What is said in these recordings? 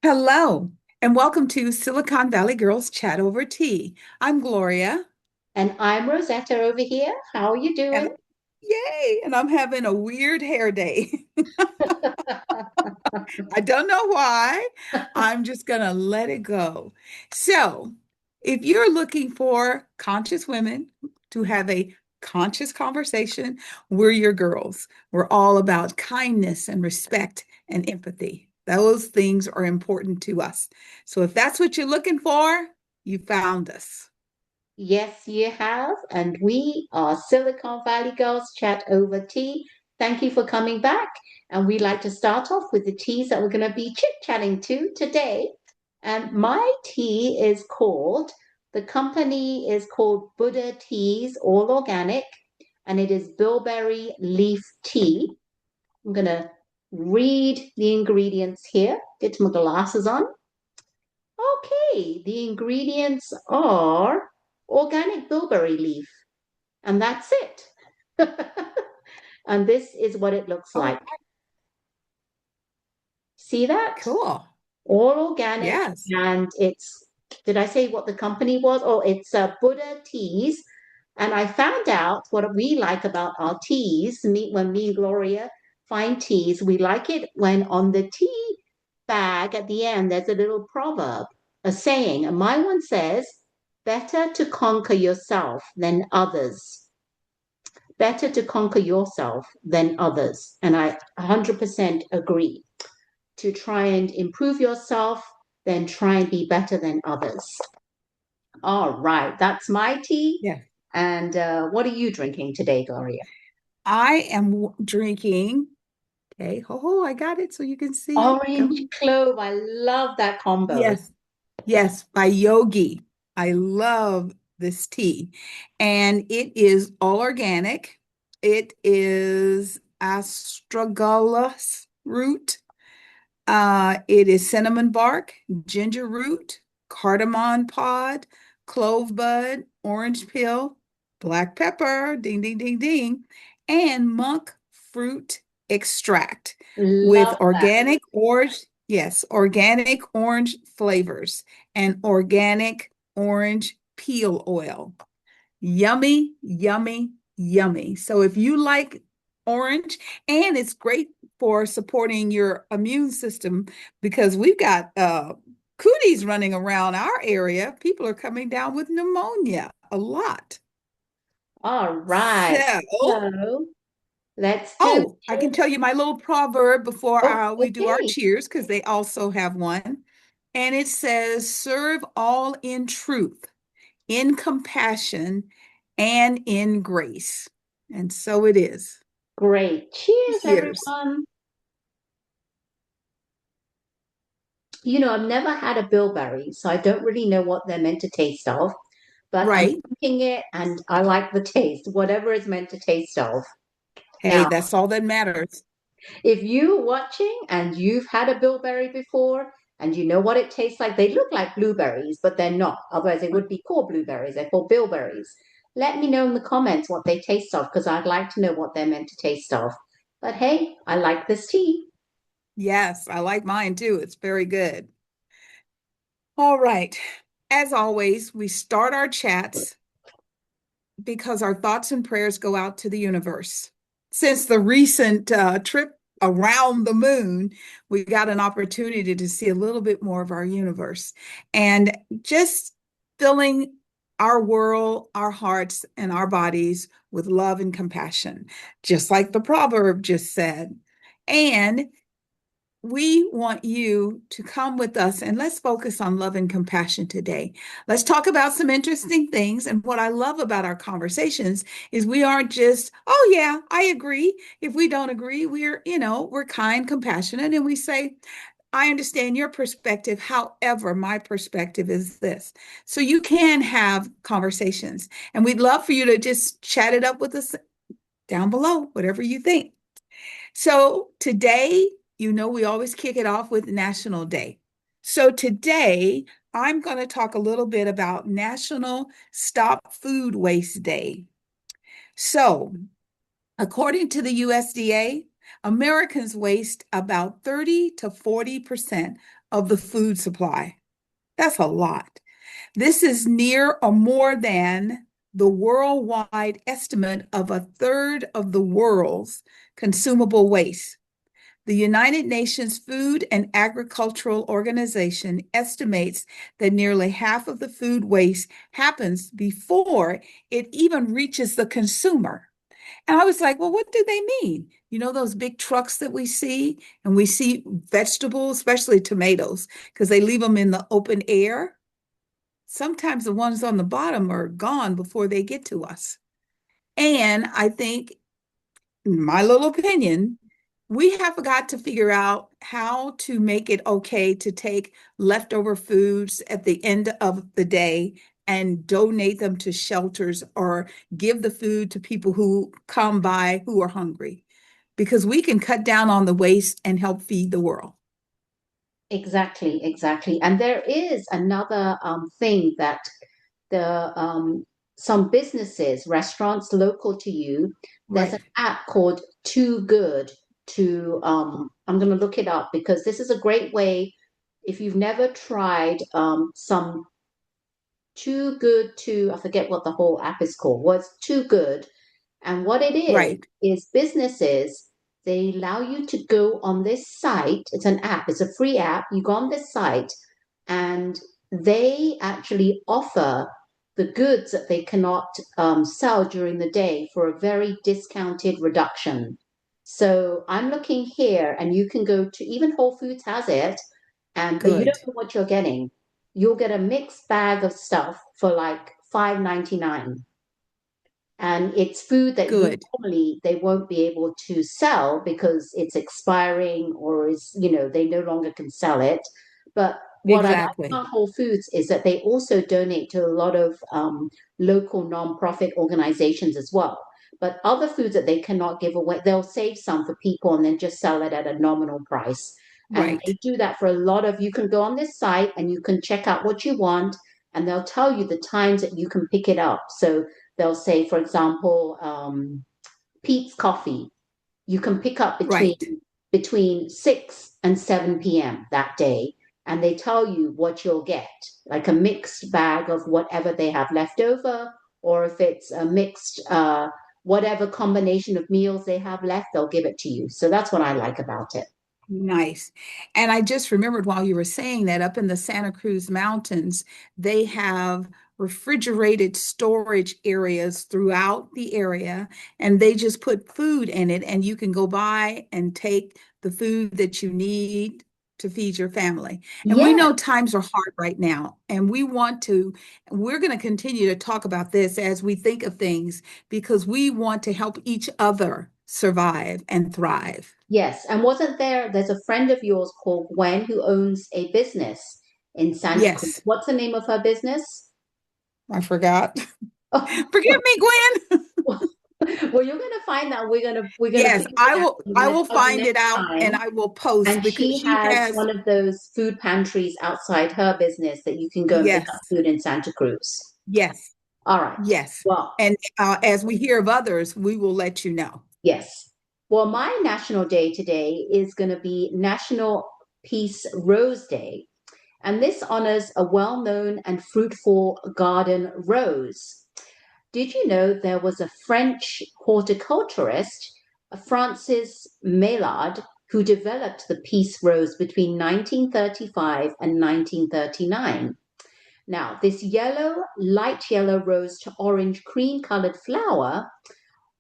Hello, and welcome to Silicon Valley Girls Chat Over Tea. I'm Gloria, And I'm Rosetta over here. How are you and doing? yay, and I'm having a weird hair day. I don't know why. I'm just gonna let it go. So, if you're looking for conscious women to have a conscious conversation, we're your girls. We're all about kindness and respect and empathy. Those things are important to us. So, if that's what you're looking for, you found us. Yes, you have. And we are Silicon Valley Girls Chat Over Tea. Thank you for coming back. And we like to start off with the teas that we're going to be chit-chatting to today. And my tea is the company is called Buddha Teas, all organic, and it is bilberry leaf tea. I'm going to read the ingredients here, get my glasses on. Okay, the ingredients are organic bilberry leaf, and that's it. And this is what it looks Oh, like. See that? cool. All organic, Yes. and did I say what the company was? Oh, it's Buddha Teas. And I found out what we like about our teas. When me and Gloria find teas, we like it when on the tea bag at the end, there's a little proverb, a saying. And my one says, better to conquer yourself than others. Better to conquer yourself than others. And I 100% agree. To try and improve yourself, then try and be better than others. All right, that's my tea. Yeah. And what are you drinking today, Gloria? I am drinking. Okay. Oh, I got it so you can see it. Come Orange on. clove. I love that combo. Yes. Yes, by Yogi. I love this tea. And it is all organic. It is astragalus root. It is cinnamon bark, ginger root, cardamom pod, clove bud, orange peel, black pepper, ding, ding, ding, ding, and monk fruit extract with Love that. organic orange, yes, organic orange flavors and organic orange peel oil. Yummy, yummy, yummy. So if you like orange, and it's great for supporting your immune system because we've got cooties running around our area. People are coming down with pneumonia a lot. All right. So, So let's do oh, I can tell you my little proverb before Oh, we do our okay. cheers because they also have one. And it says, serve all in truth, in compassion, and in grace. And so it is. Great. Cheers, Cheers. everyone. I've never had a bilberry, so I don't really know what they're meant to taste of, but I'm Right. drinking it and I like the taste, whatever it's meant to taste of. Hey, Now, that's all that matters. if you're watching and you've had a bilberry before and you know what it tastes like, they look like blueberries, but they're not. Otherwise, they would be called blueberries. They're called bilberries. Let me know in the comments what they taste of because I'd like to know what they're meant to taste of. But hey, I like this tea. Yes, I like mine too. It's very good. All right. As always, we start our chats because our thoughts and prayers go out to the universe. Since the recent trip around the moon, we got an opportunity to see a little bit more of our universe and just filling our world, our hearts, and our bodies with love and compassion, just like the proverb just said. And we want you to come with us and let's focus on love and compassion today. Let's talk about some interesting things. And what I love about our conversations is we aren't just, oh, yeah, I agree. If we don't agree, we're kind, compassionate, and we say, I understand your perspective. However, my perspective is this. So you can have conversations. And we'd love for you to just chat it up with us down below, whatever you think. So today, we always kick it off with National Day. So today, I'm going to talk a little bit about National Stop Food Waste Day. So, according to the USDA, Americans waste about 30 to 40% of the food supply. That's a lot. This is near or more than the worldwide estimate of a third of the world's consumable waste. The United Nations Food and Agricultural Organization estimates that nearly half of the food waste happens before it even reaches the consumer. And I was like, well, what do they mean? You know, those big trucks that we see, and we see vegetables, especially tomatoes, because they leave them in the open air. Sometimes the ones on the bottom are gone before they get to us. And I think, in my little opinion, we have got to figure out how to make it okay to take leftover foods at the end of the day and donate them to shelters or give the food to people who come by who are hungry, because we can cut down on the waste and help feed the world. Exactly, exactly. And there is another thing that the some businesses, restaurants local to you, there's an Right, app called Too Good to I'm going to look it up because this is a great way if you've never tried some Too Good to I forget what the whole app is called. What's Too Good? And what it right, is businesses, they allow you to go on this site. It's an app, it's a free app. You go on this site and they actually offer the goods that they cannot sell during the day for a very discounted reduction. So I'm looking here, and you can go to even Whole Foods has it, and but you don't good, know what you're getting. You'll get a mixed bag of stuff for like 5.99, and it's food that you good. normally they won't be able to sell because it's expiring or is they no longer can sell it. But what I like Exactly. about Whole Foods is that they also donate to a lot of local nonprofit organizations as well. But other foods that they cannot give away, they'll save some for people and then just sell it at a nominal price. And Right, they do that for a lot of, you can go on this site and you can check out what you want, and they'll tell you the times that you can pick it up. So they'll say, for example, Pete's Coffee. You can pick up between right. 6 and 7 p.m. that day, and they tell you what you'll get, like a mixed bag of whatever they have left over, or if it's a mixed whatever combination of meals they have left, they'll give it to you. So that's what I like about it. Nice. And I just remembered while you were saying that up in the Santa Cruz Mountains, they have refrigerated storage areas throughout the area, and they just put food in it, and you can go by and take the food that you need to feed your family. And we Yeah. know times are hard right now, and we're going to continue to talk about this as we think of things because we want to help each other survive and thrive. Yes, and there's a friend of yours called Gwen who owns a business in Santa Cruz. Yes. What's the name of her business? I forgot. Oh, Forgive me, Gwen. well, you're gonna find that we're gonna Yes, figure I it out. will I'm I gonna will tell you find it next out and time. I will post And because she she has has, one of those food pantries outside her business that you can go and pick up yes, food in Santa Cruz. yes, All right. yes. Well, And as we hear of others, we will let you know. yes. Well, my national day today is going to be National Peace Rose Day. And this honors a well known and fruitful garden rose. Did you know there was a French horticulturist, Francis Maillard, who developed the peace rose between 1935 and 1939? Now, this light yellow rose to orange cream colored flower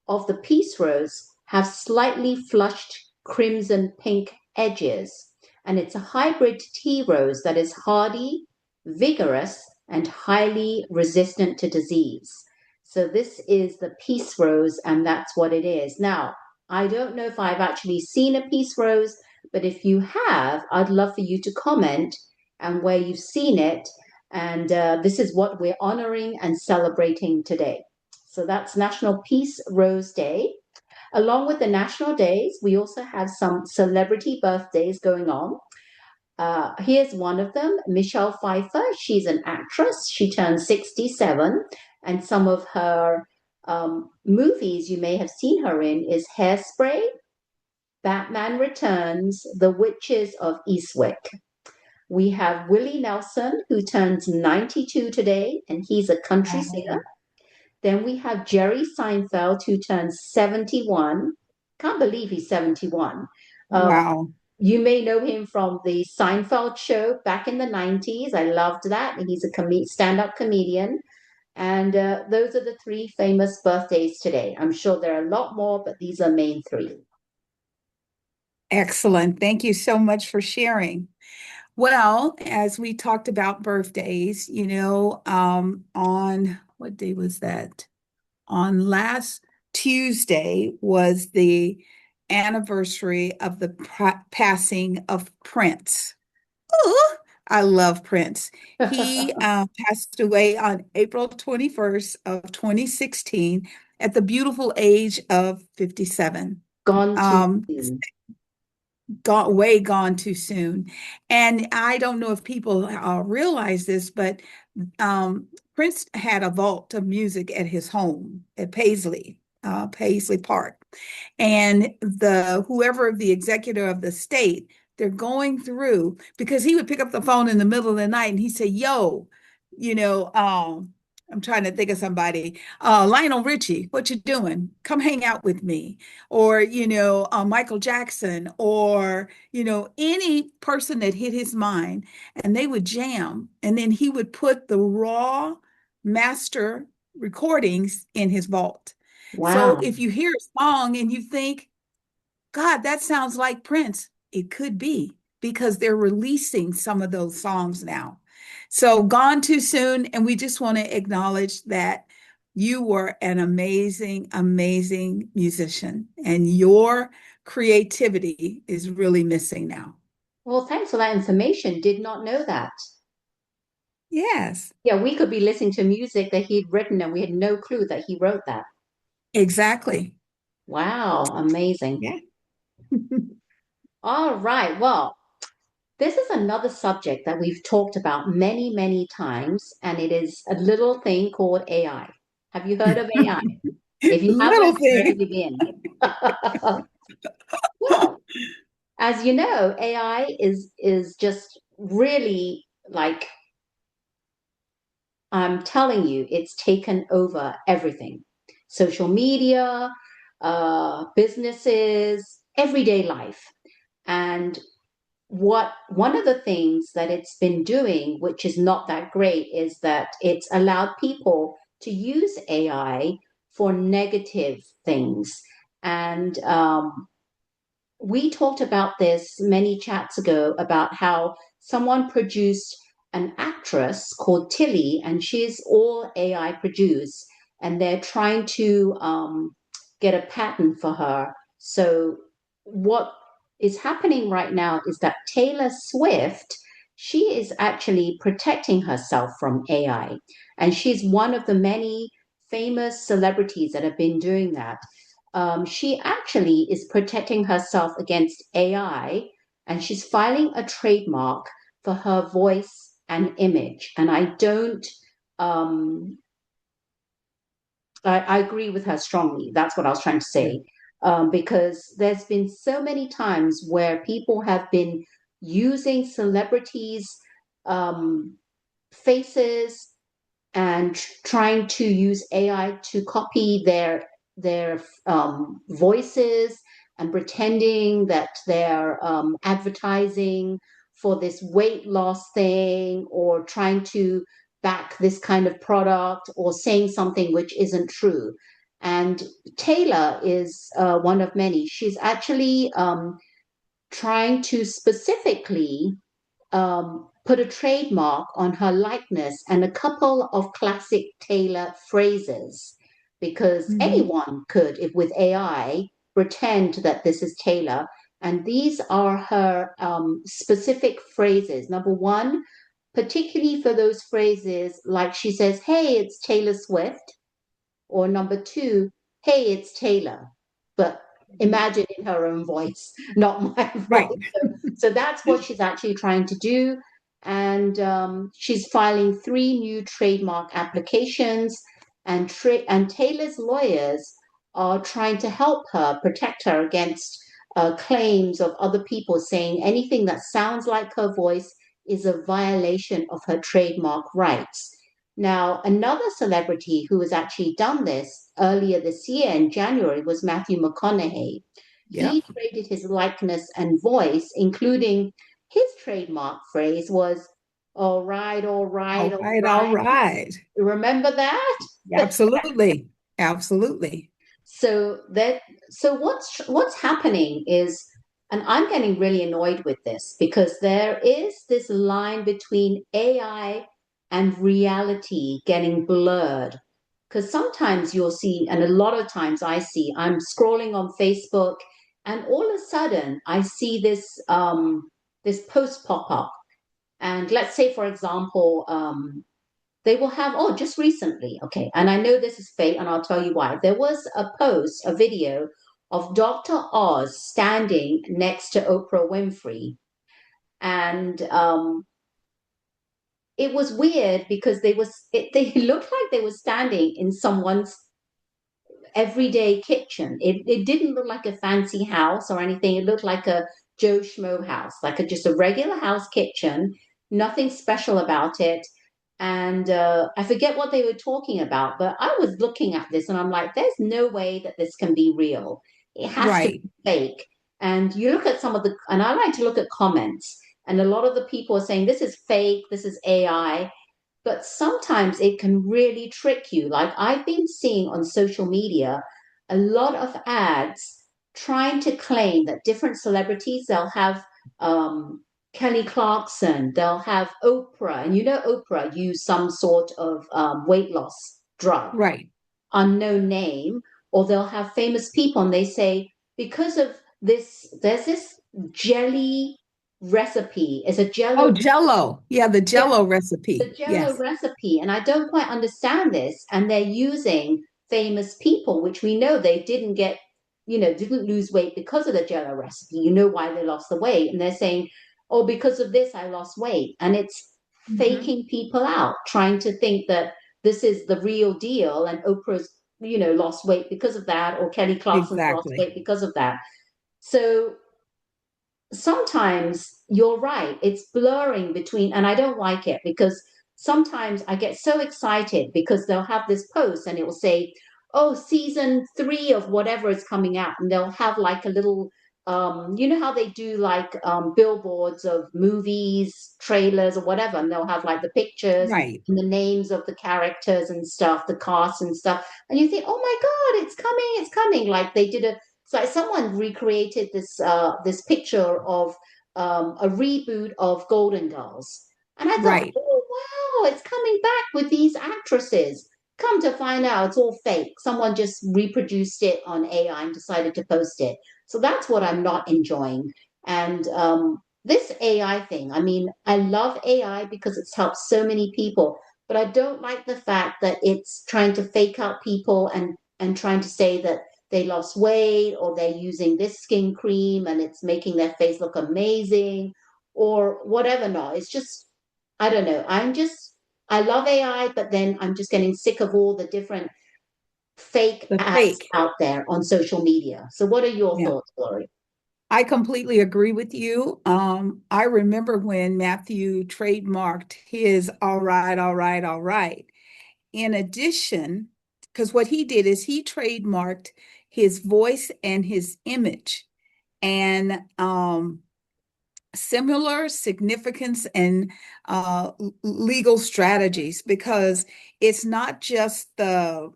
of the peace rose have slightly flushed crimson pink edges, and it's a hybrid tea rose that is hardy, vigorous, and highly resistant to disease. So this is the peace rose, and that's what it is. Now, I don't know if I've actually seen a peace rose, but if you have, I'd love for you to comment and where you've seen it. And this is what we're honoring and celebrating today. So that's National Peace Rose Day. Along with the national days, we also have some celebrity birthdays going on. Here's one of them, Michelle Pfeiffer. She's an actress. She turned 67, and some of her movies you may have seen her in is Hairspray, Batman Returns, The Witches of Eastwick. We have Willie Nelson, who turns 92 today, and he's a country singer. Oh, Then we have Jerry Seinfeld, who turns 71. Can't believe he's 71. Uh, wow. you may know him from the Seinfeld show back in the 90s. I loved that. And he's a stand-up comedian. And those are the three famous birthdays today. I'm sure there are a lot more, but these are main three. Excellent. Thank you so much for sharing. Well, as we talked about birthdays, on what day was that? On last Tuesday was the anniversary of the passing of Prince. Ooh, I love Prince. He passed away on April 21st of 2016 at the beautiful age of 57. Gone too Um, soon. gone too soon. And I don't know if people realize this, but um, Prince had a vault of music at his home at Paisley Park. And whoever the executor of the state, they're going through because he would pick up the phone in the middle of the night and he'd say, "Yo, you know, I'm trying to think of somebody. Lionel Richie, what you doing? Come hang out with me." Or, Michael Jackson, or, any person that hit his mind, and they would jam. And then he would put the raw master recordings in his vault. So Wow. if you hear a song and you think, God, that sounds like Prince, it could be because they're releasing some of those songs now. So gone too soon. And we just want to acknowledge that you were an amazing, amazing musician, and your creativity is really missing now. Well, thanks for that information. Did not know that. Yes, Yeah, we could be listening to music that he'd written and we had no clue that he wrote that. exactly. Wow, amazing. Yeah. All right. Well, this is another subject that we've talked about many, many times, and it is a little thing called AI. Have you heard of AI? If you Little haven't, where to thing. begin? Well, as you know, AI is just really like I'm telling you, it's taken over everything. Social media, businesses, everyday life. And what one of the things that it's been doing, which is not that great, is that it's allowed people to use AI for negative things. And we talked about this many chats ago about how someone produced an actress called Tilly, and she's all AI produced, and they're trying to get a patent for her. So, what is happening right now is that Taylor Swift, she is actually protecting herself from AI, and she's one of the many famous celebrities that have been doing that. She actually is protecting herself against AI, and she's filing a trademark for her voice and image. And um, I agree with her strongly. That's what I was trying to Yeah. say. Because there's been so many times where people have been using celebrities' um, faces and trying to use AI to copy their voices and pretending that they're advertising for this weight loss thing or trying to back this kind of product or saying something which isn't true. And Taylor is one of many. She's actually trying to specifically put a trademark on her likeness and a couple of classic Taylor phrases because Mhm. anyone could, if with AI, pretend that this is Taylor. And these are her specific phrases. Number one, particularly for those phrases like she says, "Hey, it's Taylor Swift," or number two, "Hey, it's Taylor," but imagine in her own voice, not my Right. voice. So that's what she's actually trying to do. And she's filing three new trademark applications. And Taylor's lawyers are trying to help her, protect her against claims of other people saying anything that sounds like her voice is a violation of her trademark rights. Now, another celebrity who has actually done this earlier this year in January was Matthew McConaughey. He Yep. traded his likeness and voice, including his trademark phrase was, all right, all right, All all right, all right. right. Remember that? Absolutely. Absolutely. So that so what's happening is, and I'm getting really annoyed with this because there is this line between AI and reality getting blurred. Because sometimes you'll see, and a lot of times I see, I'm scrolling on Facebook, and all of a sudden I see this post pop up. And let's say, for example, they will have, oh, just recently, okay, and I know this is fake, and I'll tell you why. There was a post, a video of Dr. Oz standing next to Oprah Winfrey, and it was weird because they looked like they were standing in someone's everyday kitchen. It didn't look like a fancy house or anything. It looked like a Joe Schmo house, like just a regular house kitchen, nothing special about it. And I forget what they were talking about, but I was looking at this and I'm like, there's no way that this can be real. It has to Right. be fake. And you look at some of the, and I like to look at comments, and a lot of the people are saying, this is fake, this is AI, but sometimes it can really trick you. Like I've been seeing on social media a lot of ads trying to claim that different celebrities, they'll have Kelly Clarkson, they'll have Oprah, and you know, Oprah used some sort of weight loss drug, Right. unknown name, or they'll have famous people and they say, because of this, there's this jelly recipe, it's a Oh, jello. Jello. Yeah, the Yeah, Jello the recipe. Jello Yes. recipe, and I don't quite understand this. And they're using famous people, which we know they didn't get, didn't lose weight because of the Jello recipe. You know why they lost the weight, and they're saying, "Oh, because of this, I lost weight," and it's Hmm. faking people out, trying to think that this is the real deal, and Oprah's, lost weight because of that, or Kelly Clarkson's lost Exactly. weight because of that. So sometimes you're right, it's blurring between, and I don't like it because sometimes I get so excited because they'll have this post and it will say, oh, season 3 of whatever is coming out, and they'll have like a little you know how they do like billboards of movies, trailers, or whatever, and they'll have like the pictures Right. and the names of the characters and stuff, the cast and stuff, and you think, oh my God, it's coming, like they did a, it's like someone recreated this picture of a reboot of Golden Girls, and I thought, Right. oh wow, it's coming back with these actresses. Come to find out, it's all fake. Someone just reproduced it on AI and decided to post it. So that's what I'm not enjoying. And this AI thing, I mean, I love AI because it's helped so many people, but I don't like the fact that it's trying to fake out people and trying to say that they lost weight or they're using this skin cream and it's making their face look amazing or whatever. Not, it's just, I don't know. I love AI, but then I'm just getting sick of all the different fake The ads fake. out there on social media. So what are your Yeah. thoughts, Lori? I completely agree with you. I remember when Matthew trademarked his all right, all right, all right. In addition, because what he did is he trademarked his voice and his image and similar significance and legal strategies because it's not just the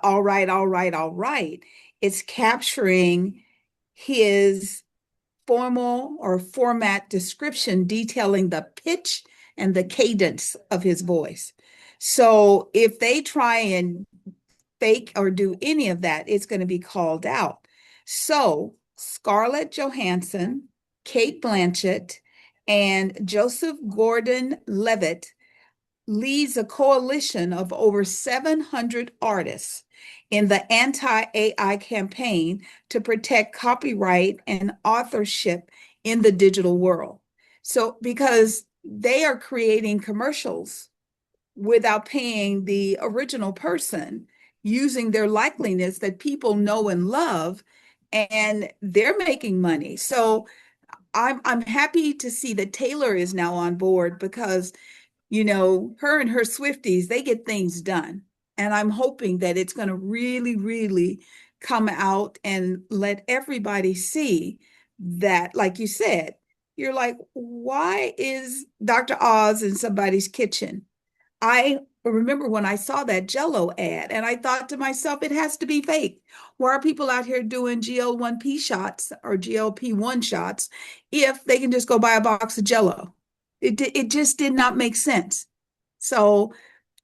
all right, all right, all right. It's capturing his formal or format description detailing the pitch and the cadence of his voice. So if they try and fake or do any of that, it's going to be called out. So Scarlett Johansson, Kate Blanchett, and Joseph Gordon-Levitt leads a coalition of over 700 artists in the anti-AI campaign to protect copyright and authorship in the digital world. So, because they are creating commercials without paying the original person, using their likeliness that people know and love and they're making money. So I'm happy to see that Taylor is now on board because her and her Swifties, they get things done. And I'm hoping that it's going to really, really come out and let everybody see that, like you said, you're like, why is Dr. Oz in somebody's kitchen? I remember when I saw that Jello ad and I thought to myself, it has to be fake. Why are people out here doing GL1P shots or GLP-1 shots if they can just go buy a box of Jello? It just did not make sense. So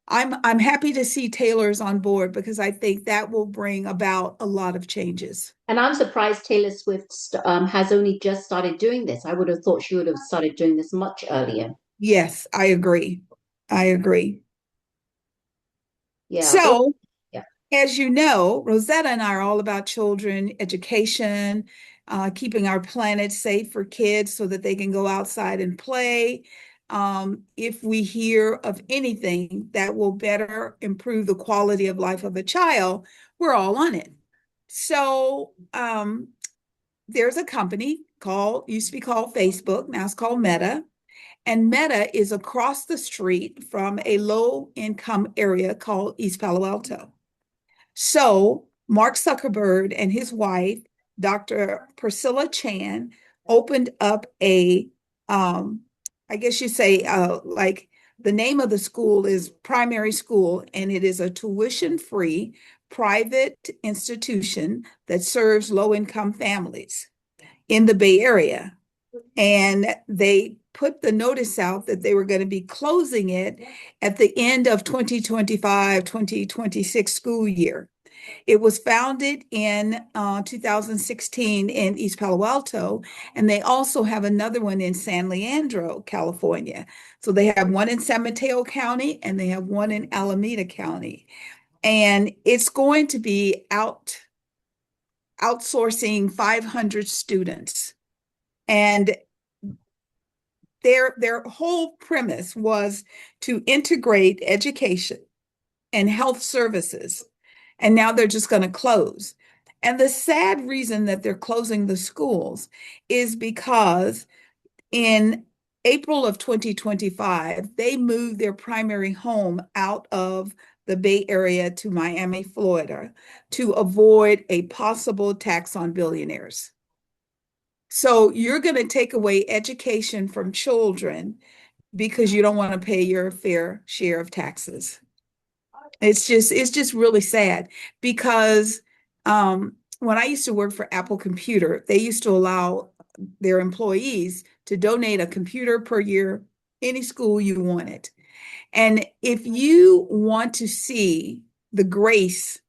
I'm happy to see Taylor's on board because I think that will bring about a lot of changes. And I'm surprised Taylor Swift has only just started doing this. I would have thought she would have started doing this much earlier. Yes, I agree. I agree. Yeah. Well, So yeah. as you know, Rosetta and I are all about children, education, keeping our planet safe for kids so that they can go outside and play. If we hear of anything that will better improve the quality of life of a child, we're all on it. So there's a company used to be called Facebook, now it's called Meta. And Meta is across the street from a low income area called East Palo Alto. So Mark Zuckerberg and his wife, Dr. Priscilla Chan, opened up um, I guess you say, like the name of the school is Primary School, and it is a tuition-free private institution that serves low-income families in the Bay Area. And they put the notice out that they were going to be closing it at the end of 2025-2026 school year. It was founded in 2016 in East Palo Alto, and they also have another one in San Leandro, California. So they have one in San Mateo County and they have one in Alameda County. And it's going to be outsourcing 500 students. And their whole premise was to integrate education and health services. And now they're just going to close. And the sad reason that they're closing the schools is because in April of 2025, they moved their primary home out of the Bay Area to Miami, Florida, to avoid a possible tax on billionaires. So you're going to take away education from children because you don't want to pay your fair share of taxes. It's just really sad because when I used to work for Apple Computer, they used to allow their employees to donate a computer per year, any school you wanted. And if you want to see the grace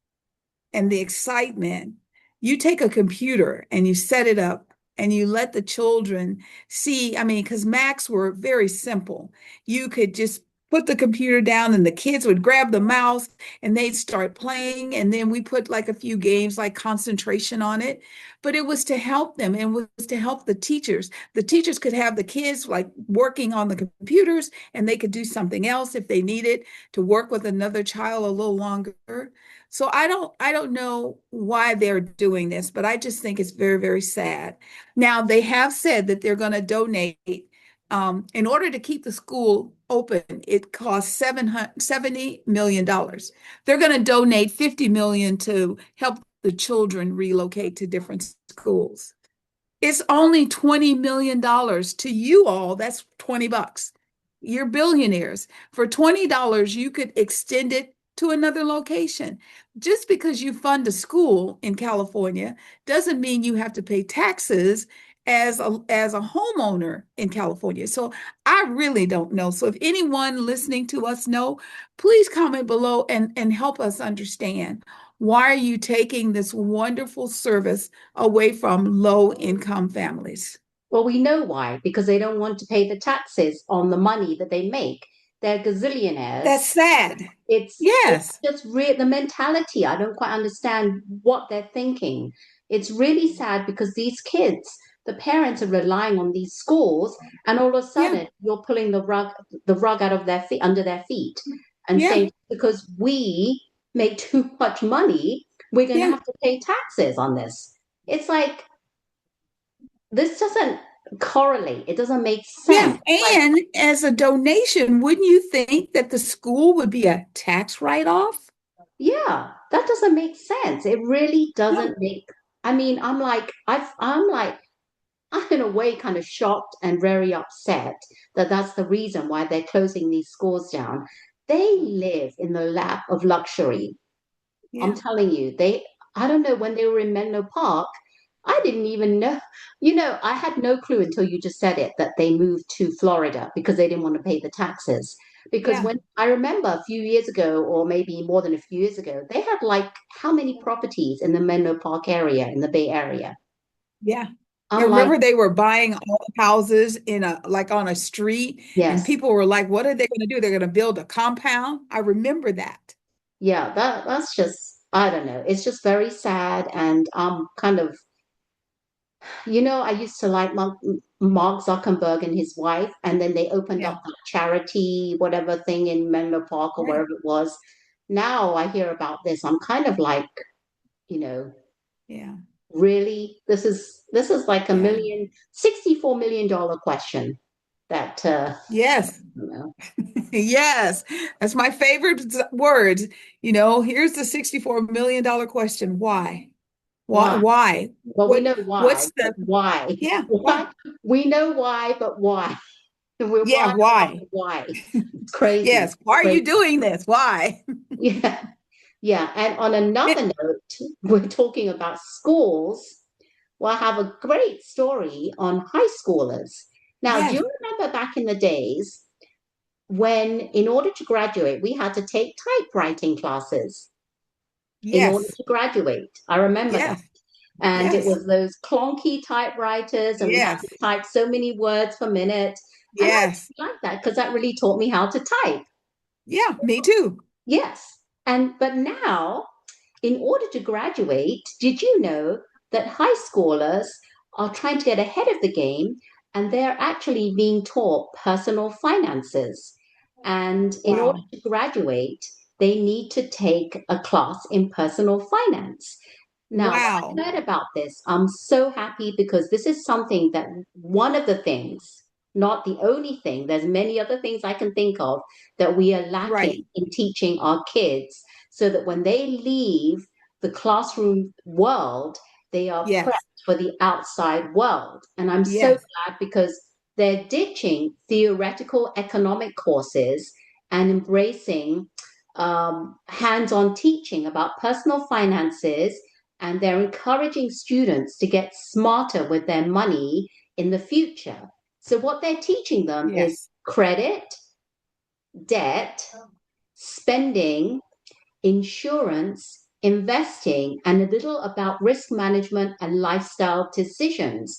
and the excitement, you take a computer and you set it up and you let the children see. I mean, because Macs were very simple. You could just put the computer down and the kids would grab the mouse and they'd start playing. And then we put like a few games like concentration on it. But it was to help them and was to help the teachers. The teachers could have the kids like working on the computers and they could do something else if they needed to work with another child a little longer. So I don't know why they're doing this, but I just think it's very, very sad. Now they have said that they're going to donate in order to keep the school open, it costs $70 million. They're going to donate 50 million to help the children relocate to different schools. It's only $20 million to you all. That's 20 bucks. You're billionaires. For $20, you could extend it to another location. Just because you fund a school in California doesn't mean you have to pay taxes as a homeowner in California. So I really don't know. So if anyone listening to us know, please comment below and help us understand why are you taking this wonderful service away from low income families? Well, we know why, because they don't want to pay the taxes on the money that they make. They're gazillionaires. That's sad. It's Yes. just the mentality. I don't quite understand what they're thinking. It's really sad because these kids, the parents are relying on these schools, and all of a Yeah. sudden you're pulling the rug out of their feet under their feet and Yeah. saying because we make too much money, we're going to Yeah. have to pay taxes on this. it's like this doesn't correlate. It doesn't make Yeah, sense. Like, and as a donation, wouldn't you think that the school would be a tax write-off? yeah, that doesn't make sense. It really doesn't No. make. I mean, I'm like, I'm in a way kind of shocked and very upset that that's the reason why they're closing these schools down. They live in the lap of luxury. I'm Yeah, telling you, I don't know, when they were in Menlo Park, I didn't even know. I had no clue until you just said it that they moved to Florida because they didn't want to pay the taxes. Because yeah, when I remember a few years ago, or maybe more than a few years ago, they had like how many properties in the Menlo Park area, in the Bay Area? yeah. I I'm like, remember they were buying all the houses in a like on a street, and yes, people were like, "What are they going to do? They're going to build a compound?" I remember that. yeah, that's just, I don't know. It's just very sad. And kind of, I used to like Mark Zuckerberg and his wife, and then they opened Yeah, up that charity, whatever thing in Menlo Park or right. wherever it was. Now I hear about this, I'm kind of like, you know, Yeah, really, this is like a yeah. million, $64 million question that Yes, you know, yes. That's my favorite words. Here's the $64 million question. Why? Why? why? Why? Well, we What? know why, What's but the? why? Yeah. Why? Why? We know why, but why? We're Yeah. wild about Why? the why. It's crazy. Yes. Why are you Crazy. doing this? Why? Yeah. Yeah. And on another note, we're talking about schools. Well, I have a great story on high schoolers. Now, do Yes. you remember back in the days when, in order to graduate, we had to take typewriting classes in order Yes. to graduate? I remember that. Yes. And it Yes. was those clunky typewriters, and we had to Yes. type so many words per minute. And I Yes. like that because that really taught me how to type. Yeah. Me too. Yes. But now, in order to graduate, did you know that high schoolers are trying to get ahead of the game, and they're actually being taught personal finances? And in order Wow. to graduate, they need to take a class in personal finance. Now, Wow. when I heard about this, I'm so happy because this is something that, one of the things, not the only thing, there's many other things I can think of that we are Right. lacking in teaching our kids so that when they leave the classroom world, they are Yes. prepped for the outside world. And I'm so Yes. glad because they're ditching theoretical economic courses and embracing hands on teaching about personal finances, and they're encouraging students to get smarter with their money in the future. So, what they're teaching them is Yes. credit, debt, spending, insurance, investing, and a little about risk management and lifestyle decisions.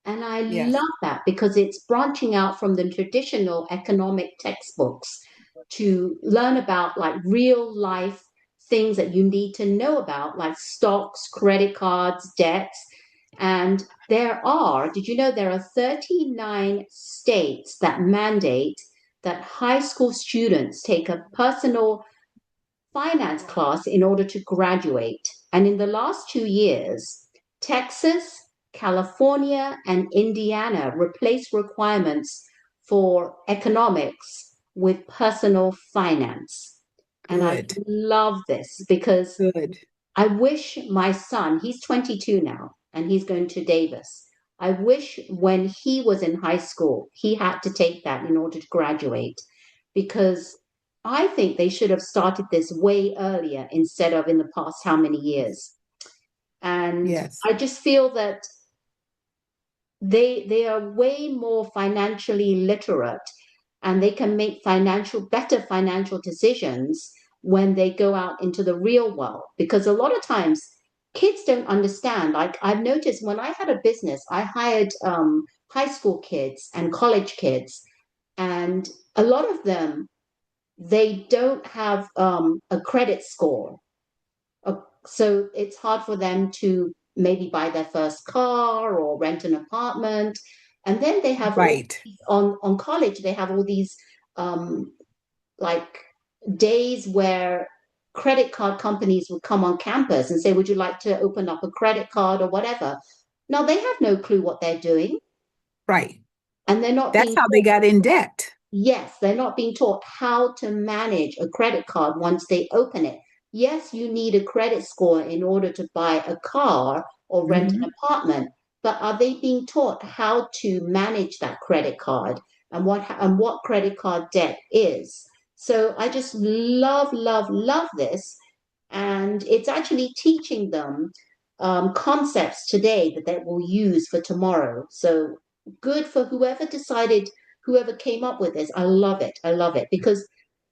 And I Yes. love that because it's branching out from the traditional economic textbooks to learn about like real life things that you need to know about, like stocks, credit cards, debts. And did you know there are 39 states that mandate that high school students take a personal finance class in order to graduate. And in the last 2 years, Texas, California, and Indiana replaced requirements for economics with personal finance. And I Good. love this because Good. I wish my son, he's 22 now, and he's going to Davis. I wish when he was in high school, he had to take that in order to graduate because I think they should have started this way earlier instead of in the past how many years. And Yes. I just feel that they are way more financially literate, and they can make better financial decisions when they go out into the real world, because a lot of times kids don't understand. Like, I've noticed when I had a business, I hired high school kids and college kids, and a lot of them, they don't have a credit score. So it's hard for them to maybe buy their first car or rent an apartment. And then they have all Right. these, on college, they have all these um, like days where credit card companies would come on campus and say, would you like to open up a credit card or whatever? Now they have no clue what they're doing, Right. and they're not That's being how they taught. got in debt. Yes, they're not being taught how to manage a credit card once they open it. Yes, you need a credit score in order to buy a car or rent an Hmm. apartment, but are they being taught how to manage that credit card and what credit card debt is? So I just love, love, love this, and it's actually teaching them concepts today that they will use for tomorrow. So good for whoever came up with this. I love it. I love it because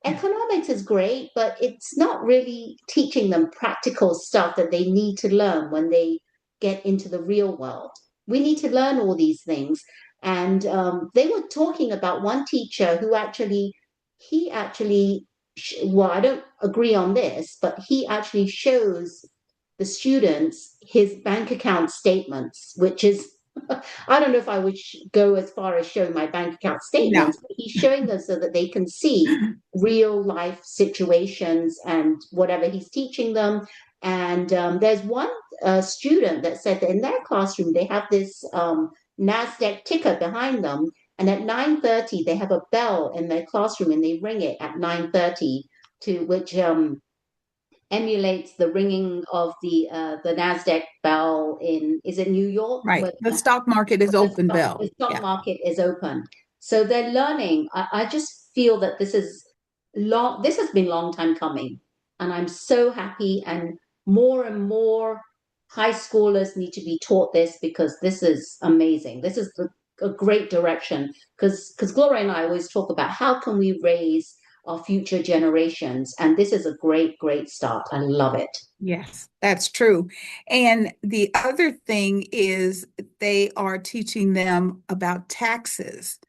Yeah. economics is great, but it's not really teaching them practical stuff that they need to learn when they get into the real world. We need to learn all these things. And they were talking about one teacher who he actually, well, I don't agree on this, but he actually shows the students his bank account statements, which is, I don't know if I would go as far as showing my bank account No. statements, but he's showing them so that they can see real life situations and whatever he's teaching them. And there's one student that said that in their classroom, they have this NASDAQ ticker behind them. And at 9:30, they have a bell in their classroom and they ring it at 9:30 to which emulates the ringing of the Nasdaq bell in is it New York Right. where The stock market is open, the Bell. stock Yeah. market is open. So they're learning. I just feel that this is long. This has been a long time coming, and I'm so happy. And more high schoolers need to be taught this because this is amazing. This is a great direction because Gloria and I always talk about how can we raise our future generations, and this is a great start. I love it. Yes, that's true. And the other thing is they are teaching them about taxes,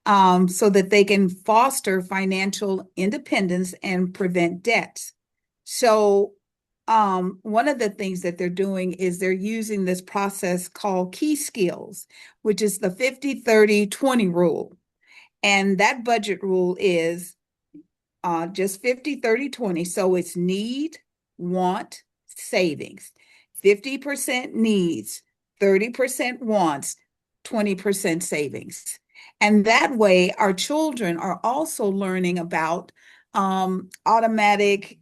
so that they can foster financial independence and prevent debts. So, one of the things that they're doing is they're using this process called key skills, which is the 50/30/20 rule. And that budget rule is just 50/30/20. So it's need, want, savings. 50% needs, 30% wants, 20% savings. And that way, our children are also learning about automatic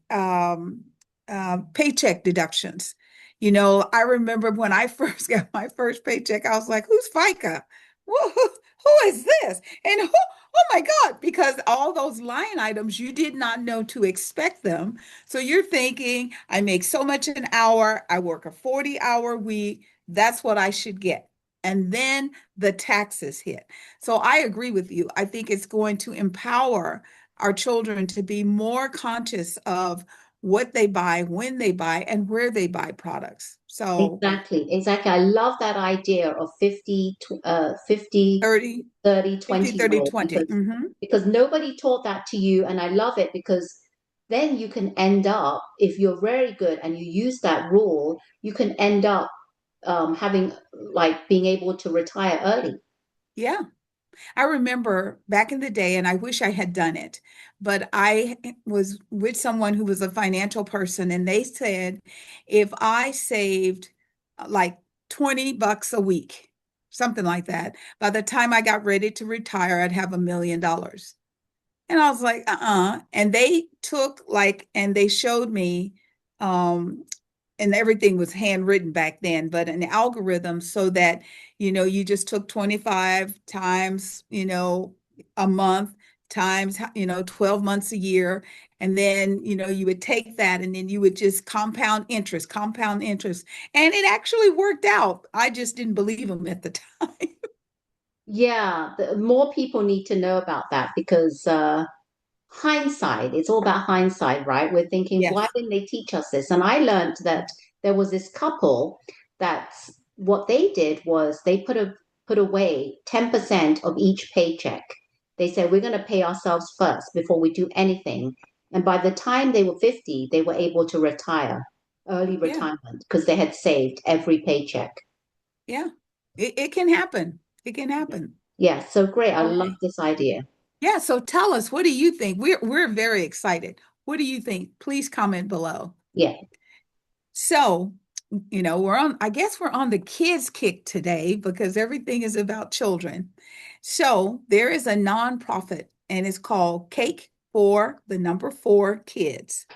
paycheck deductions. I remember when I first got my first paycheck, I was like, who's FICA? Who is this? And who, oh my God, because all those line items, you did not know to expect them. So you're thinking, I make so much an hour, I work a 40-hour week, that's what I should get. And then the taxes hit. So I agree with you. I think it's going to empower our children to be more conscious of what they buy, when they buy, and where they buy products. So Exactly, exactly. I love that idea of 50, 30, 30, 50, 20 30, rule 20. because nobody taught that to you. And I love it because then you can end up, if you're very good and you use that rule, you can end up having like being able to retire early. Yeah. I remember back in the day, and I wish I had done it, but I was with someone who was a financial person, and they said if I saved like $20 a week, something like that, by the time I got ready to retire, I'd have $1 million. And I was like, And they took and they showed me, um, and everything was handwritten back then, but an algorithm so that, you just took 25 times, a month times, 12 months a year. And then, you would take that and then you would just compound interest, compound interest. And it actually worked out. I just didn't believe them at the time. Yeah, more people need to know about that because hindsight, it's all about hindsight, right? We're thinking, why Yes. didn't they teach us this? And I learned that there was this couple that what they did was they put away 10% of each paycheck. They said, we're going to pay ourselves first before we do anything. And by the time they were 50, they were able to retire, early Yeah. retirement, because they had saved every paycheck. Yeah. It can happen. It can happen. Yeah, so great. I All love right. this idea. Yeah, so tell us, what do you think? We're very excited. What do you think? Please comment below. Yeah. So, I guess we're on the kids kick today because everything is about children. So, there is a nonprofit and it's called Cake for the Number Four Kids.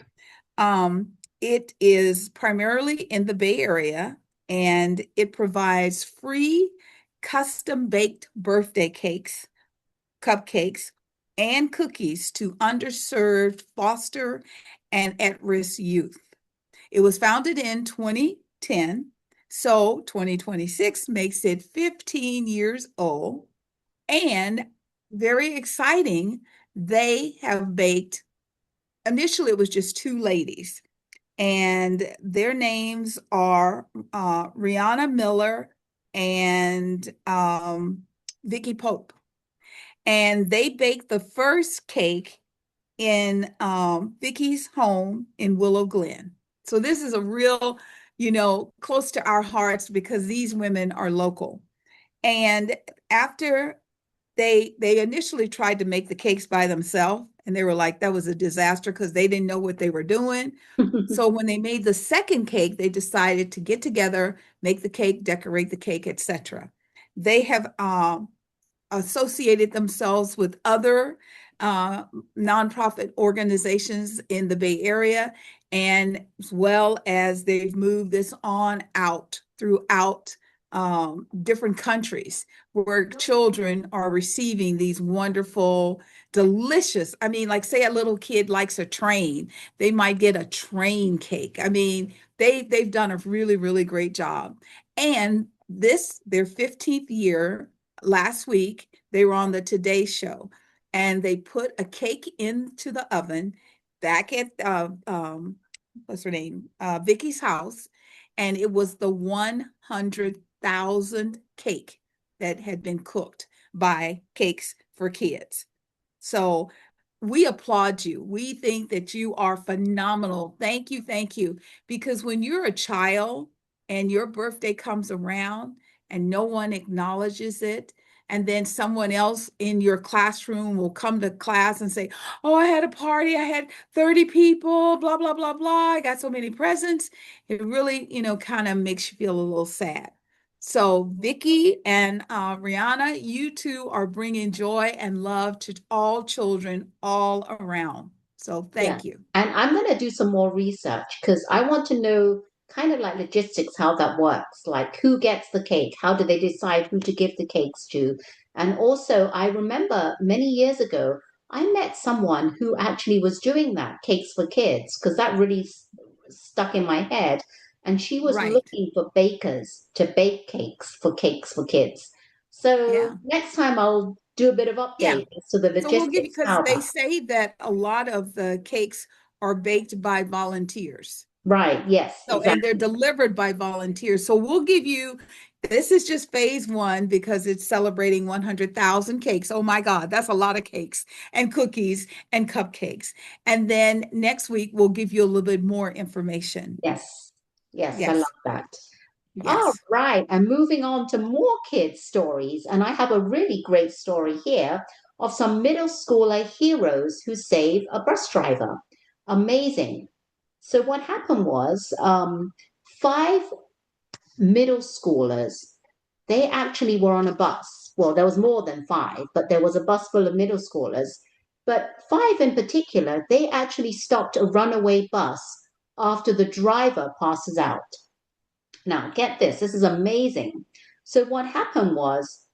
It is primarily in the Bay Area and it provides free custom baked birthday cakes, cupcakes, and cookies to underserved foster and at-risk youth. It was founded in 2010, so 2026 makes it 15 years old. And very exciting, they have baked, initially, it was just two ladies, and their names are Rihanna Miller and Vicky Pope. And they baked the first cake in Vicky's home in Willow Glen. So this is a real, close to our hearts because these women are local. And after they initially tried to make the cakes by themselves, and they were like, that was a disaster because they didn't know what they were doing. So when they made the second cake, they decided to get together, make the cake, decorate the cake, etc. They have associated themselves with other uh, nonprofit organizations in the Bay Area, and as well as they've moved this on out throughout different countries where children are receiving these wonderful, delicious. I mean, like say a little kid likes a train, they might get a train cake. I mean, they've done a really, really great job. And this, their 15th year, last week, they were on the Today Show and they put a cake into the oven back at what's her name? Vicky's house. And it was the 100,000 cake that had been cooked by Cakes for Kids. So we applaud you. We think that you are phenomenal. Thank you, thank you. Because when you're a child and your birthday comes around and no one acknowledges it, and then someone else in your classroom will come to class and say, oh, I had a party, I had 30 people, blah, blah, blah, blah. I got so many presents. It really, kind of makes you feel a little sad. So Vicky and Rihanna, you two are bringing joy and love to all children all around. So Yeah. thank you. And I'm going to do some more research because I want to know kind of like logistics, how that works. Like who gets the cake? How do they decide who to give the cakes to? And also, I remember many years ago, I met someone who actually was doing that, Cakes for Kids, because that really stuck in my head. And she was Right. looking for bakers to bake Cakes for Kids. So Yeah. next time I'll do a bit of Yeah. update as to the So we'll give you, logistics, because how they that. say that a lot of the cakes are baked by volunteers. Right. Yes, So, and they're exactly. delivered by volunteers. So we'll give you, this is just phase one because it's celebrating 100,000 cakes. Oh my God, that's a lot of cakes and cookies and cupcakes. And then next week, we'll give you a little bit more information. Yes. Yes, I love Yes, that. All yes. right. And moving on to more kids' stories. And I have a really great story here of some middle schooler heroes who save a bus driver. Amazing. So what happened was five middle schoolers, they actually were on a bus. Well, there was more than five, but there was a bus full of middle schoolers. But five in particular, they actually stopped a runaway bus after the driver passes out. Now, get this, this is amazing. So, what happened was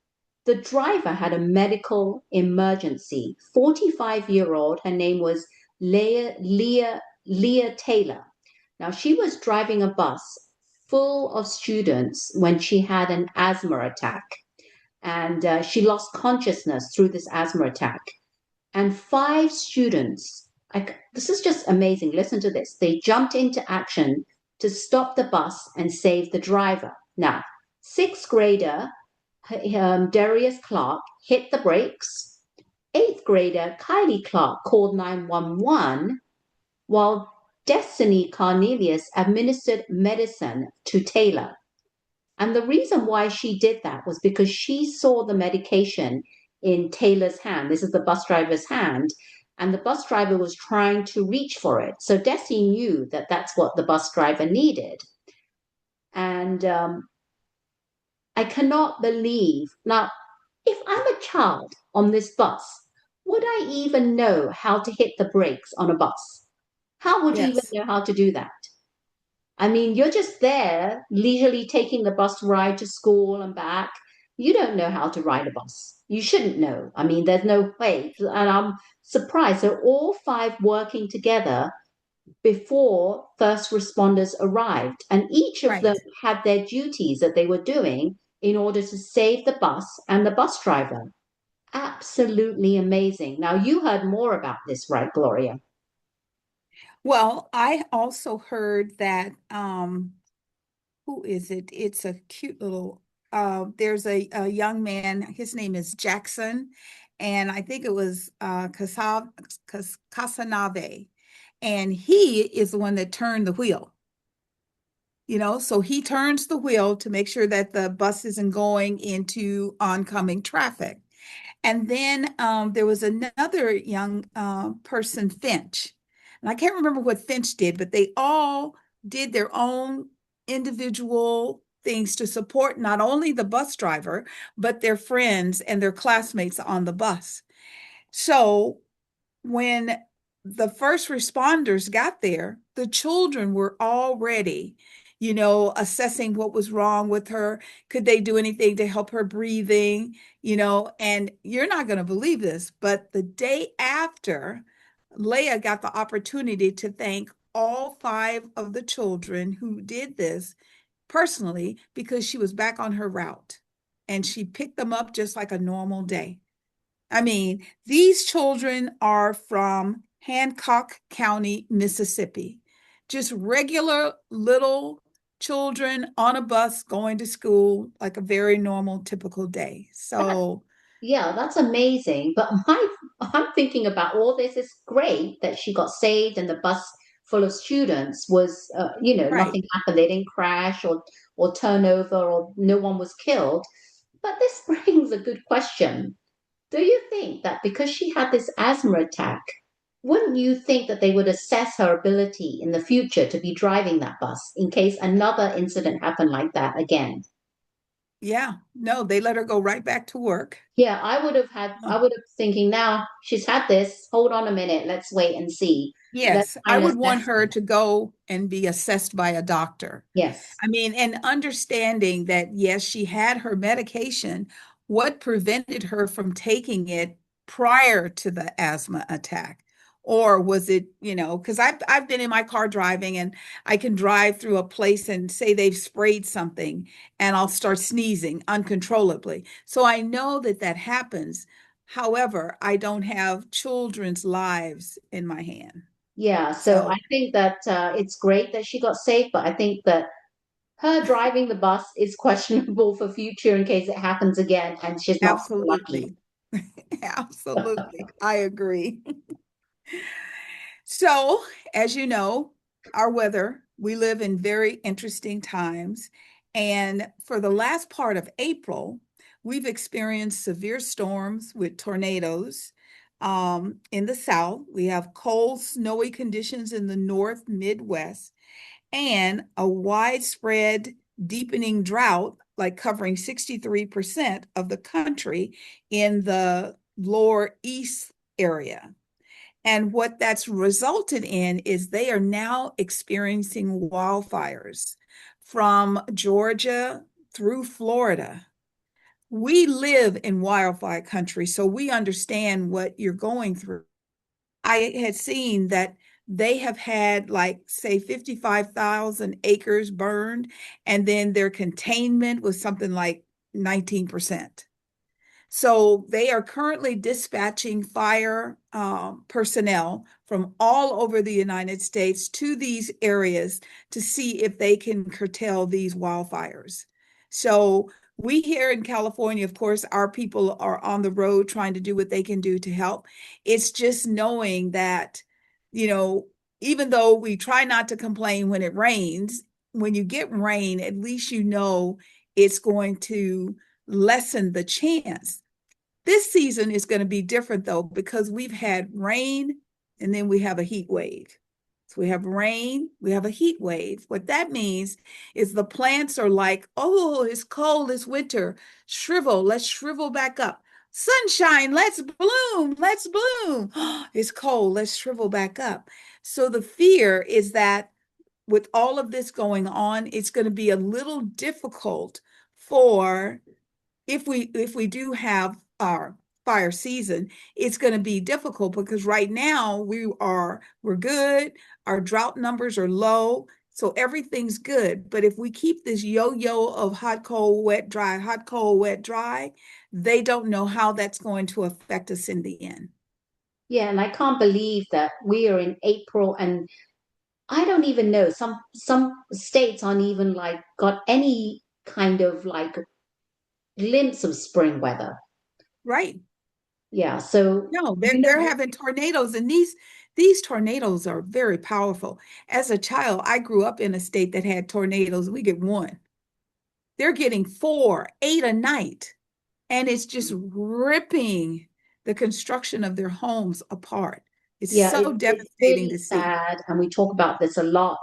the driver had a medical emergency. 45-year-old, her name was Leah Taylor. Now, she was driving a bus full of students when she had an asthma attack, and she lost consciousness through this asthma attack. And five students, this is just amazing. Listen to this. They jumped into action to stop the bus and save the driver. Now, sixth grader Darius Clark hit the brakes. Eighth grader Kylie Clark called 911, while Destiny Cornelius administered medicine to Taylor. And the reason why she did that was because she saw the medication in Taylor's hand. This is the bus driver's hand. and the bus driver was trying to reach for it. So Desi knew that that's what the bus driver needed. And I cannot believe now, if I'm a child on this bus, would I even know how to hit the brakes on a bus? How would you even Yes, know how to do that? I mean, you're just there leisurely taking the bus ride to school and back. You don't know how to ride a bus. You shouldn't know. I mean, there's no way. And I'm surprised. They're all five working together before first responders arrived. And each of them right. had their duties that they were doing in order to save the bus and the bus driver. Absolutely amazing. Now, you heard more about this, right, Gloria? Well, I also heard that who is it? It's a cute little there's a young man, his name is Jackson, and I think it was Casanave, and he is the one that turned the wheel. So he turns the wheel to make sure that the bus isn't going into oncoming traffic. And then there was another young person, Finch. And I can't remember what Finch did, but they all did their own individual things to support not only the bus driver, but their friends and their classmates on the bus. So when the first responders got there, the children were already, assessing what was wrong with her. Could they do anything to help her breathing? And you're not going to believe this, but the day after, Leah got the opportunity to thank all five of the children who did this personally because she was back on her route and she picked them up just like a normal day. I mean, these children are from Hancock County, Mississippi. Just regular little children on a bus going to school like a very normal, typical day. That So, Yeah, that's amazing. But I'm thinking about all this. It's great that she got saved and the bus full of students was, right. nothing happened. They didn't crash or turn over or no one was killed. But this brings a good question. Do you think that because she had this asthma attack, wouldn't you think that they would assess her ability in the future to be driving that bus in case another incident happened like that again? Yeah. No, they let her go right back to work. Yeah, Oh. I would have thinking now she's had this. Hold on a minute. Let's wait and see. Let's Yes, I try and would want assess her her. to go and be assessed by a doctor. Yes. I mean, and understanding that, yes, she had her medication, what prevented her from taking it prior to the asthma attack? Or was it, because I've been in my car driving and I can drive through a place and say they've sprayed something and I'll start sneezing uncontrollably. So I know that that happens. However, I don't have children's lives in my hand. Yeah. So I So think that it's great that she got safe, but I think that her driving the bus is questionable for future in case it happens again and she's not so lucky. absolutely. Absolutely. I agree. So, as you know, our weather, we live in very interesting times. And for the last part of April, we've experienced severe storms with tornadoes in the south. We have cold, snowy conditions in the north, Midwest, and a widespread deepening drought, like covering 63% of the country in the lower east area. And what that's resulted in is they are now experiencing wildfires from Georgia through Florida. We live in wildfire country, so we understand what you're going through. I had seen that they have had, like, say, 55,000 acres burned, and then their containment was something like 19%. So they are currently dispatching fire personnel from all over the United States to these areas to see if they can curtail these wildfires. So we here in California, of course, our people are on the road trying to do what they can do to help. It's just knowing that, you know, even though we try not to complain when it rains, when you get rain, at least it's going to lessen the chance This season is going to be different though, because we've had rain and then we have a heat wave. So we have rain, we have a heat wave. What that means is the plants are like, oh, it's cold, it's winter. Shrivel, let's shrivel back up. Sunshine, let's bloom, let's bloom. It's cold, let's shrivel back up. So the fear is that with all of this going on, it's going to be a little difficult for if we do have our fire season, it's going to be difficult because right now we're good. Our drought numbers are low, so everything's good. But if we keep this yo-yo of hot, cold, wet, dry, hot, cold, wet, dry, they don't know how that's going to affect us in the end. Yeah, and I can't believe that we are in April and I don't even know. Some states aren't even like got any kind of like glimpse of spring weather. Right. Yeah, so No, you they're know, having tornadoes, and these tornadoes are very powerful. As a child, I grew up in a state that had tornadoes. We get one. They're getting four, eight a night, and it's just ripping the construction of their homes apart. It's yeah, so it's devastating really to see. sad, and we talk about this a lot.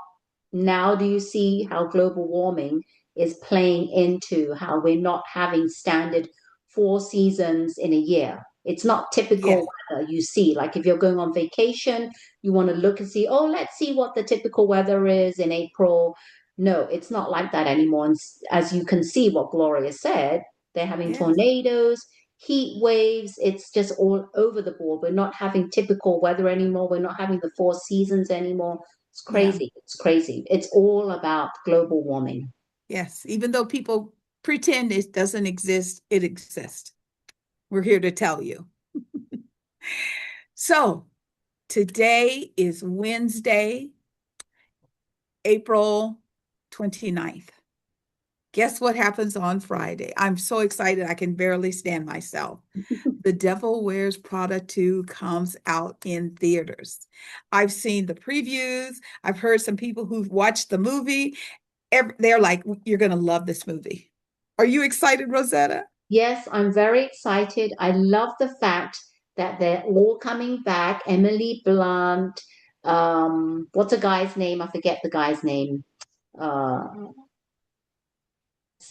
Now, do you see how global warming is playing into how we're not having standard 4 seasons in a year? It's not typical Yes, weather you see. Like if you're going on vacation, you want to look and see, oh, let's see what the typical weather is in April. No, it's not like that anymore. And as you can see, what Gloria said, they're having yes, tornadoes, heat waves. It's just all over the board. We're not having typical weather anymore. We're not having the 4 seasons anymore. It's yeah, crazy. It's crazy. It's all about global warming. yes. Even though people pretend it doesn't exist, it exists. We're here to tell you. So today is Wednesday, April 29th. Guess what happens on Friday? I'm so excited I can barely stand myself. The Devil Wears Prada 2 comes out in theaters. I've seen the previews. I've heard some people who've watched the movie. They're like, you're going to love this movie. Are you excited, Rosetta? Yes, I'm very excited. I love the fact that they're all coming back. Emily Blunt, what's a guy's name? I forget the guy's name. Uh,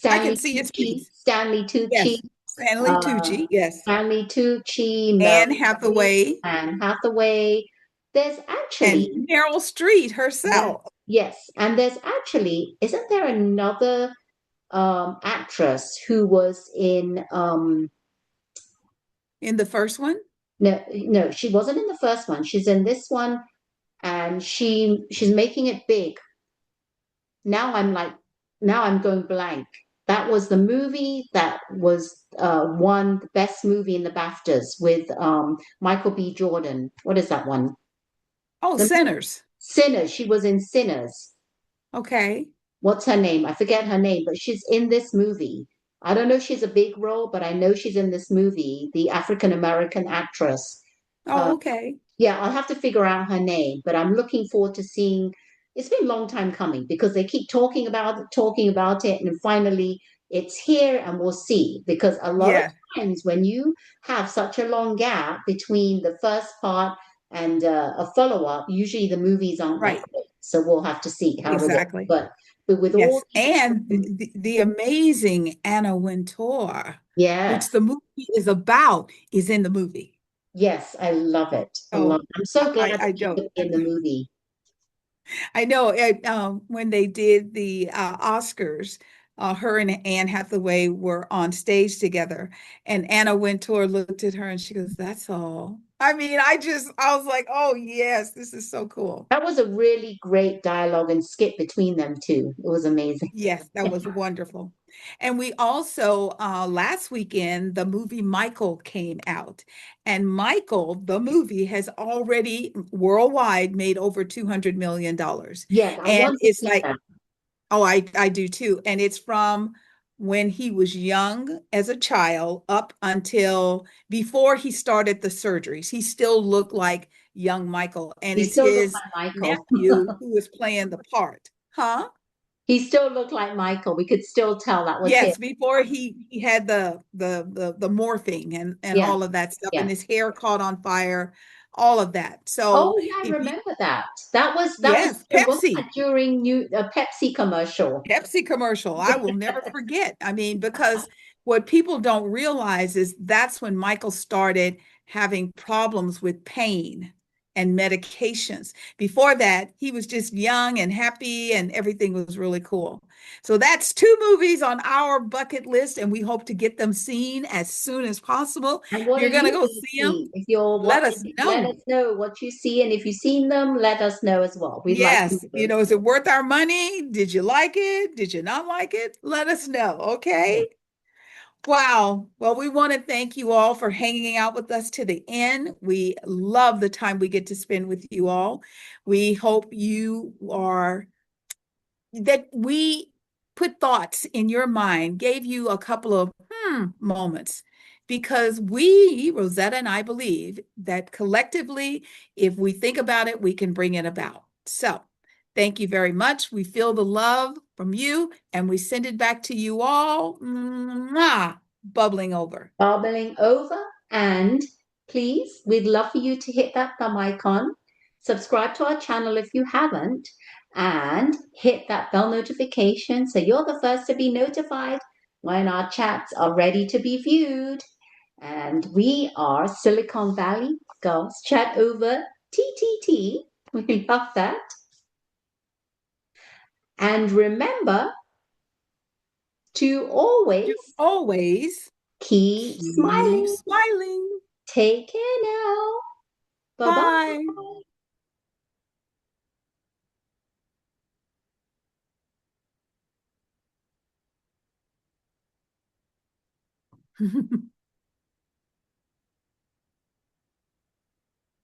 I can Stanley see his Tucci, face. Stanley Tucci, Yes. Stanley uh, Tucci. Yes. Stanley Tucci, Mel Anne Hathaway and Hathaway. There's actually, and Meryl Streep yes, herself yes, and there's actually, isn't there another actress who was in in the first one. no, she wasn't in the first one. She's in this one, and she's making it big. Now I'm like, now I'm going blank. That was the movie that was won the best movie in the BAFTAs with Michael B. Jordan. What is that one? Oh, The Sinners. Sinners. She was in Sinners. Okay. What's her name? I forget her name, but she's in this movie. I don't know if she's a big role, but I know she's in this movie, the African American actress. Oh, okay. Yeah, I'll have to figure out her name, but I'm looking forward to seeing. It's been a long time coming because they keep talking about it, and finally it's here, and we'll see. Because a lot of Yeah, times when you have such a long gap between the first part and a follow-up, usually the movies aren't that right. great. So we'll have to see how it is. Exactly. But with all Yes. these, And the amazing Anna Wintour, which yes, the movie is about, is in the movie. yes, I love it. I love So it. I'm so glad that I she's don't. in the movie. I know when they did the Oscars, her and Anne Hathaway were on stage together, and Anna Wintour looked at her and she goes, "That's all." I mean, I was like, "Oh yes, this is so cool." That was a really great dialogue and skit between them two. It was amazing. Yes, that was wonderful. And we also, last weekend, the movie Michael came out. And Michael, the movie, has already worldwide made over $200 million. Yes, I And want to it's see like, that. oh, I do too. And it's from when he was young as a child up until before he started the surgeries. He still looked like young Michael. And He it's still looks his like Michael. nephew who is playing the part. Huh? He still looked like Michael. We could still tell that was him. Yes, before he had the morphing and Yeah, all of that stuff, and yeah. his hair caught on fire, all of that. So Oh, yeah, I if you, remember that. That was yes, wasn't Pepsi. that during new a Pepsi commercial? Pepsi commercial. I will never forget. I mean, because what people don't realize is that's when Michael started having problems with pain and medications. Before that, he was just young and happy and everything was really cool. So that's two movies on our bucket list, and we hope to get them seen as soon as possible. And what are You're going to you go going to see them? see? If you're Let watching us it, let know. us know what you see. And if you've seen them, let us know as well. We'd like to Yes, know. is it worth our money? Did you like it? Did you not like it? Let us know, Yeah. okay? Wow. Well, we want to thank you all for hanging out with us to the end. We love the time we get to spend with you all. We hope you are that we put thoughts in your mind, gave you a couple of moments, because we, Rosetta and I, believe that collectively, if we think about it, we can bring it about. So thank you very much. We feel the love from you and we send it back to you all, bubbling over. Bubbling over. And please, we'd love for you to hit that thumb icon, subscribe to our channel if you haven't, and hit that bell notification so you're the first to be notified when our chats are ready to be viewed. And we are Silicon Valley Girls Chat Over TTT. We love that. And remember to You always always keep keep smiling. smiling. Take care now. Bye Bye. bye.